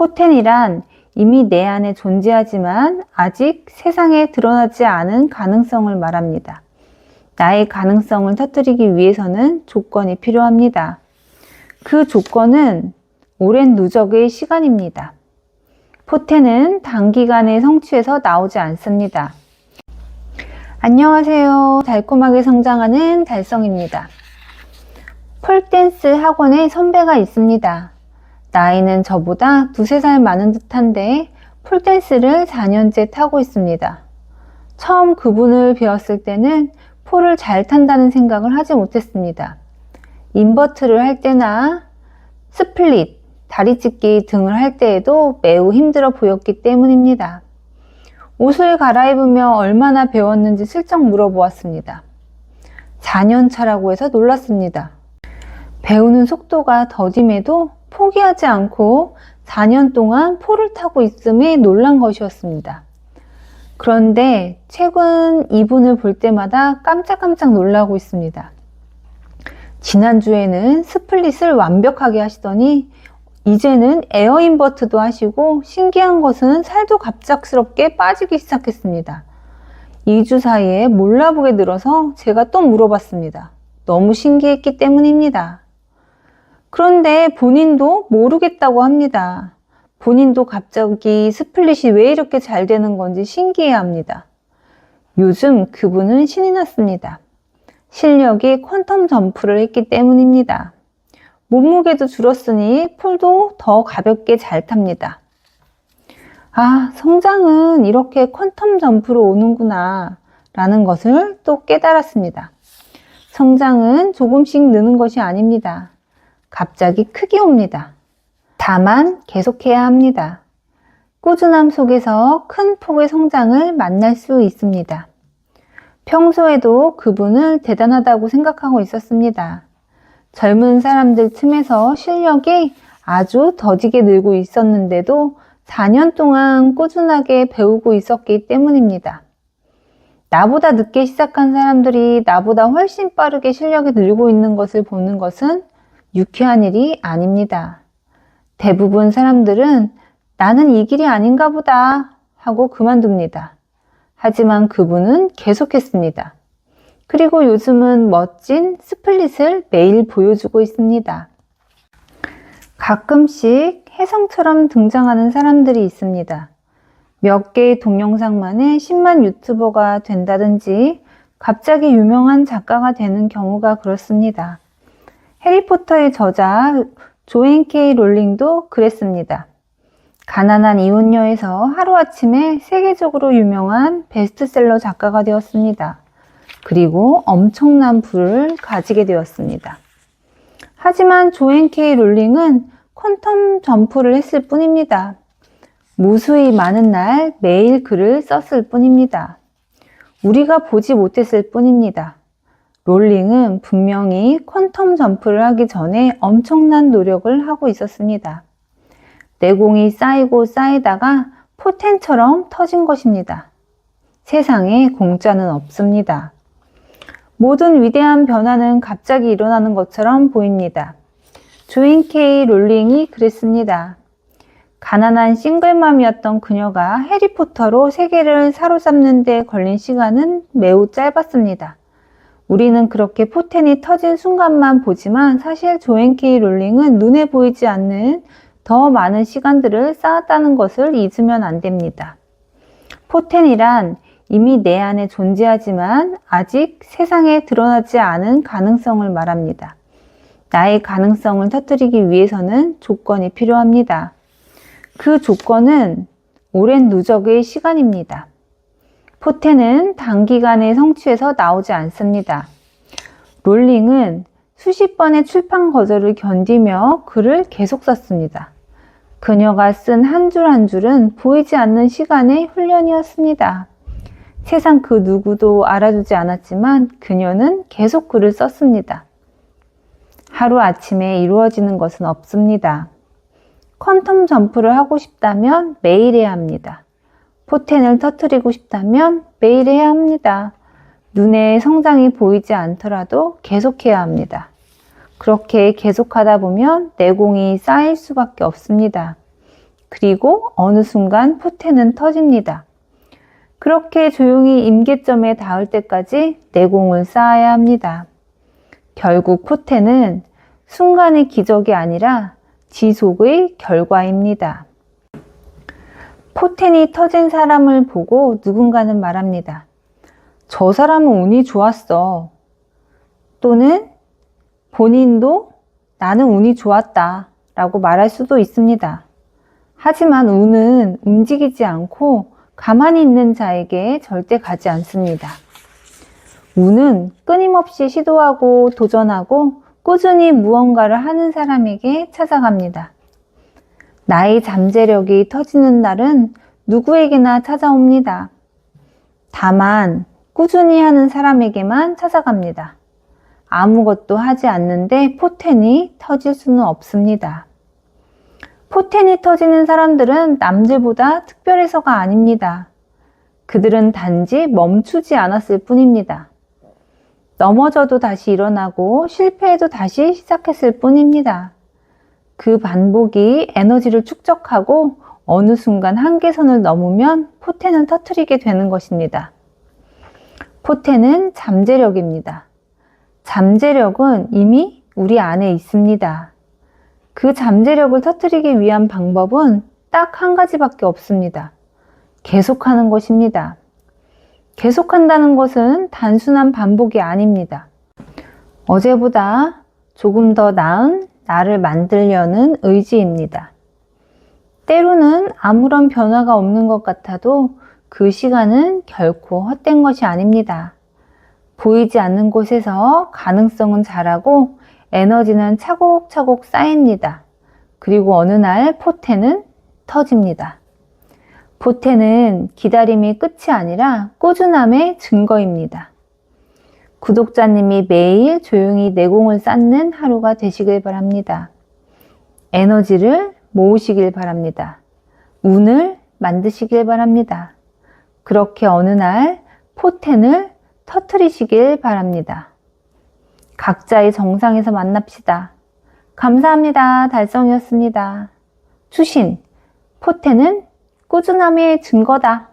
포텐이란 이미 내 안에 존재하지만 아직 세상에 드러나지 않은 가능성을 말합니다. 나의 가능성을 터뜨리기 위해서는 조건이 필요합니다. 그 조건은 오랜 누적의 시간입니다. 포텐은 단기간에 성취해서 나오지 않습니다. 안녕하세요. 달콤하게 성장하는 달성입니다. 폴댄스 학원에 선배가 있습니다. 나이는 저보다 두세 살 많은 듯한데 폴댄스를 4년째 타고 있습니다. 처음 그분을 배웠을 때는 폴을 잘 탄다는 생각을 하지 못했습니다. 인버트를 할 때나 스플릿, 다리찢기 등을 할 때에도 매우 힘들어 보였기 때문입니다. 옷을 갈아입으며 얼마나 배웠는지 슬쩍 물어보았습니다. 4년 차라고 해서 놀랐습니다. 배우는 속도가 더딤에도 포기하지 않고 4년 동안 폴을 타고 있음에 놀란 것이었습니다. 그런데 최근 이분을 볼 때마다 깜짝깜짝 놀라고 있습니다. 지난주에는 스플릿을 완벽하게 하시더니 이제는 에어 인버트도 하시고 신기한 것은 살도 갑작스럽게 빠지기 시작했습니다. 2주 사이에 몰라보게 늘어서 제가 또 물어봤습니다. 너무 신기했기 때문입니다. 그런데 본인도 모르겠다고 합니다. 본인도 갑자기 스플릿이 왜 이렇게 잘 되는 건지 신기해합니다. 요즘 그분은 신이 났습니다. 실력이 퀀텀 점프를 했기 때문입니다. 몸무게도 줄었으니 폴도 더 가볍게 잘 탑니다. 아, 성장은 이렇게 퀀텀 점프로 오는구나 라는 것을 또 깨달았습니다. 성장은 조금씩 느는 것이 아닙니다. 갑자기 크게 옵니다. 다만 계속해야 합니다. 꾸준함 속에서 큰 폭의 성장을 만날 수 있습니다. 평소에도 그분을 대단하다고 생각하고 있었습니다. 젊은 사람들 틈에서 실력이 아주 더디게 늘고 있었는데도 4년 동안 꾸준하게 배우고 있었기 때문입니다. 나보다 늦게 시작한 사람들이 나보다 훨씬 빠르게 실력이 늘고 있는 것을 보는 것은 유쾌한 일이 아닙니다. 대부분 사람들은 나는 이 길이 아닌가 보다 하고 그만둡니다. 하지만 그분은 계속했습니다. 그리고 요즘은 멋진 스플릿을 매일 보여주고 있습니다. 가끔씩 혜성처럼 등장하는 사람들이 있습니다. 몇 개의 동영상만에 10만 유튜버가 된다든지 갑자기 유명한 작가가 되는 경우가 그렇습니다. 해리포터의 저자 조앤 케이 롤링도 그랬습니다. 가난한 이혼녀에서 하루아침에 세계적으로 유명한 베스트셀러 작가가 되었습니다. 그리고 엄청난 부를 가지게 되었습니다. 하지만 조앤 케이 롤링은 퀀텀 점프를 했을 뿐입니다. 무수히 많은 날 매일 글을 썼을 뿐입니다. 우리가 보지 못했을 뿐입니다. 롤링은 분명히 퀀텀 점프를 하기 전에 엄청난 노력을 하고 있었습니다. 내공이 쌓이고 쌓이다가 포텐처럼 터진 것입니다. 세상에 공짜는 없습니다. 모든 위대한 변화는 갑자기 일어나는 것처럼 보입니다. 조앤 케이 롤링이 그랬습니다. 가난한 싱글맘이었던 그녀가 해리포터로 세계를 사로잡는 데 걸린 시간은 매우 짧았습니다. 우리는 그렇게 포텐이 터진 순간만 보지만 사실 조앤 케이 롤링은 눈에 보이지 않는 더 많은 시간들을 쌓았다는 것을 잊으면 안 됩니다. 포텐이란 이미 내 안에 존재하지만 아직 세상에 드러나지 않은 가능성을 말합니다. 나의 가능성을 터뜨리기 위해서는 조건이 필요합니다. 그 조건은 오랜 누적의 시간입니다. 포텐은 단기간에 성취해서 나오지 않습니다. 롤링은 수십 번의 출판 거절을 견디며 글을 계속 썼습니다. 그녀가 쓴 한 줄 한 줄은 보이지 않는 시간의 훈련이었습니다. 세상 그 누구도 알아주지 않았지만 그녀는 계속 글을 썼습니다. 하루아침에 이루어지는 것은 없습니다. 퀀텀 점프를 하고 싶다면 매일 해야 합니다. 포텐을 터뜨리고 싶다면 매일 해야 합니다. 눈에 성장이 보이지 않더라도 계속해야 합니다. 그렇게 계속하다 보면 내공이 쌓일 수밖에 없습니다. 그리고 어느 순간 포텐은 터집니다. 그렇게 조용히 임계점에 닿을 때까지 내공을 쌓아야 합니다. 결국 포텐은 순간의 기적이 아니라 지속의 결과입니다. 포텐이 터진 사람을 보고 누군가는 말합니다. 저 사람은 운이 좋았어. 또는 본인도 나는 운이 좋았다 라고 말할 수도 있습니다. 하지만 운은 움직이지 않고 가만히 있는 자에게 절대 가지 않습니다. 운은 끊임없이 시도하고 도전하고 꾸준히 무언가를 하는 사람에게 찾아갑니다. 나의 잠재력이 터지는 날은 누구에게나 찾아옵니다. 다만 꾸준히 하는 사람에게만 찾아갑니다. 아무것도 하지 않는데 포텐이 터질 수는 없습니다. 포텐이 터지는 사람들은 남들보다 특별해서가 아닙니다. 그들은 단지 멈추지 않았을 뿐입니다. 넘어져도 다시 일어나고 실패해도 다시 시작했을 뿐입니다. 그 반복이 에너지를 축적하고 어느 순간 한계선을 넘으면 포텐을 터뜨리게 되는 것입니다. 포텐은 잠재력입니다. 잠재력은 이미 우리 안에 있습니다. 그 잠재력을 터뜨리기 위한 방법은 딱 한 가지밖에 없습니다. 계속하는 것입니다. 계속한다는 것은 단순한 반복이 아닙니다. 어제보다 조금 더 나은 나를 만들려는 의지입니다. 때로는 아무런 변화가 없는 것 같아도 그 시간은 결코 헛된 것이 아닙니다. 보이지 않는 곳에서 가능성은 자라고 에너지는 차곡차곡 쌓입니다. 그리고 어느 날 포텐은 터집니다. 포텐은 기다림의 끝이 아니라 꾸준함의 증거입니다. 구독자님이 매일 조용히 내공을 쌓는 하루가 되시길 바랍니다. 에너지를 모으시길 바랍니다. 운을 만드시길 바랍니다. 그렇게 어느 날 포텐을 터뜨리시길 바랍니다. 각자의 정상에서 만납시다. 감사합니다. 달성이었습니다. 추신, 포텐은 꾸준함의 증거다.